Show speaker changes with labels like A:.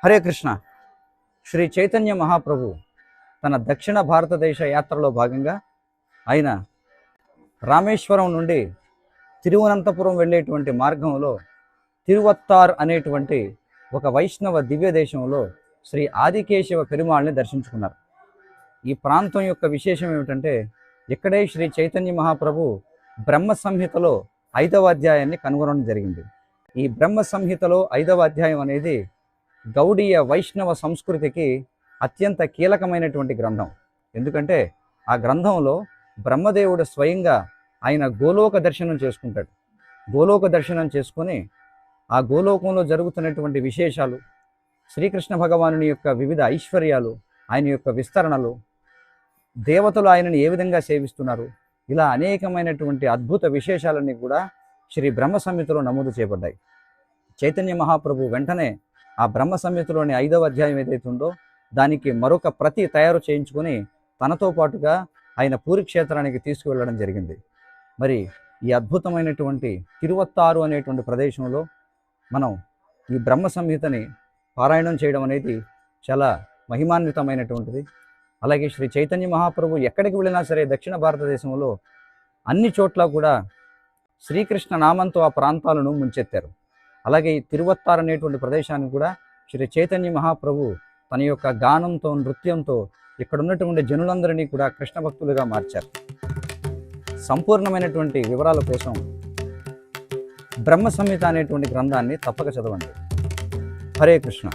A: హరే కృష్ణ. శ్రీ చైతన్య మహాప్రభు తన దక్షిణ భారతదేశ యాత్రలో భాగంగా ఆయన రామేశ్వరం నుండి తిరువనంతపురం వెళ్ళేటువంటి మార్గంలో తిరువత్తార్ అనేటువంటి ఒక వైష్ణవ దివ్య దేశంలో శ్రీ ఆదికేశవ పెరుమాళ్ళని దర్శించుకున్నారు. ఈ ప్రాంతం యొక్క విశేషం ఏమిటంటే, ఇక్కడే శ్రీ చైతన్య మహాప్రభు బ్రహ్మ సంహితలో 5వ అధ్యాయాన్ని కనుగొనడం జరిగింది. ఈ బ్రహ్మ సంహితలో 5వ అధ్యాయం అనేది గౌడీయ వైష్ణవ సంస్కృతికి అత్యంత కీలకమైనటువంటి గ్రంథం. ఎందుకంటే ఆ గ్రంథంలో బ్రహ్మదేవుడు స్వయంగా ఆయన గోలోక దర్శనం చేసుకుంటాడు. గోలోక దర్శనం చేసుకొని ఆ గోలోకంలో జరుగుతున్నటువంటి విశేషాలు, శ్రీకృష్ణ భగవానుని యొక్క వివిధ ఐశ్వర్యాలు, ఆయన యొక్క విస్తరణలు, దేవతలు ఆయనని ఏ విధంగా సేవిస్తున్నారు, ఇలా అనేకమైనటువంటి అద్భుత విశేషాలన్నీ కూడా శ్రీ బ్రహ్మ సంహితలో నమోదు చేయబడ్డాయి. చైతన్య మహాప్రభు వెంటనే ఆ బ్రహ్మ సంహితలోని 5వ అధ్యాయం ఏదైతే ఉందో దానికి మరొక ప్రతి తయారు చేయించుకొని తనతో పాటుగా ఆయన పూరి క్షేత్రానికి తీసుకువెళ్ళడం జరిగింది. మరి ఈ అద్భుతమైనటువంటి తిరువత్తారు అనేటువంటి ప్రదేశంలో మనం ఈ బ్రహ్మ సంహితని పారాయణం చేయడం అనేది చాలా మహిమాన్వితమైనటువంటిది. అలాగే శ్రీ చైతన్య మహాప్రభు ఎక్కడికి వెళ్ళినా సరే దక్షిణ భారతదేశంలో అన్ని చోట్ల కూడా శ్రీకృష్ణ నామంతో ఆ ప్రాంతాలను ముంచెత్తారు. అలాగే ఈ తిరువత్తార్ అనేటువంటి ప్రదేశాన్ని కూడా శ్రీ చైతన్య మహాప్రభు తన యొక్క గానంతో, నృత్యంతో ఇక్కడ ఉన్నటువంటి జనులందరినీ కూడా కృష్ణ భక్తులుగా మార్చారు. సంపూర్ణమైనటువంటి వివరాల కోసం బ్రహ్మ సంహిత అనేటువంటి గ్రంథాన్ని తప్పక చదవండి. హరే కృష్ణ.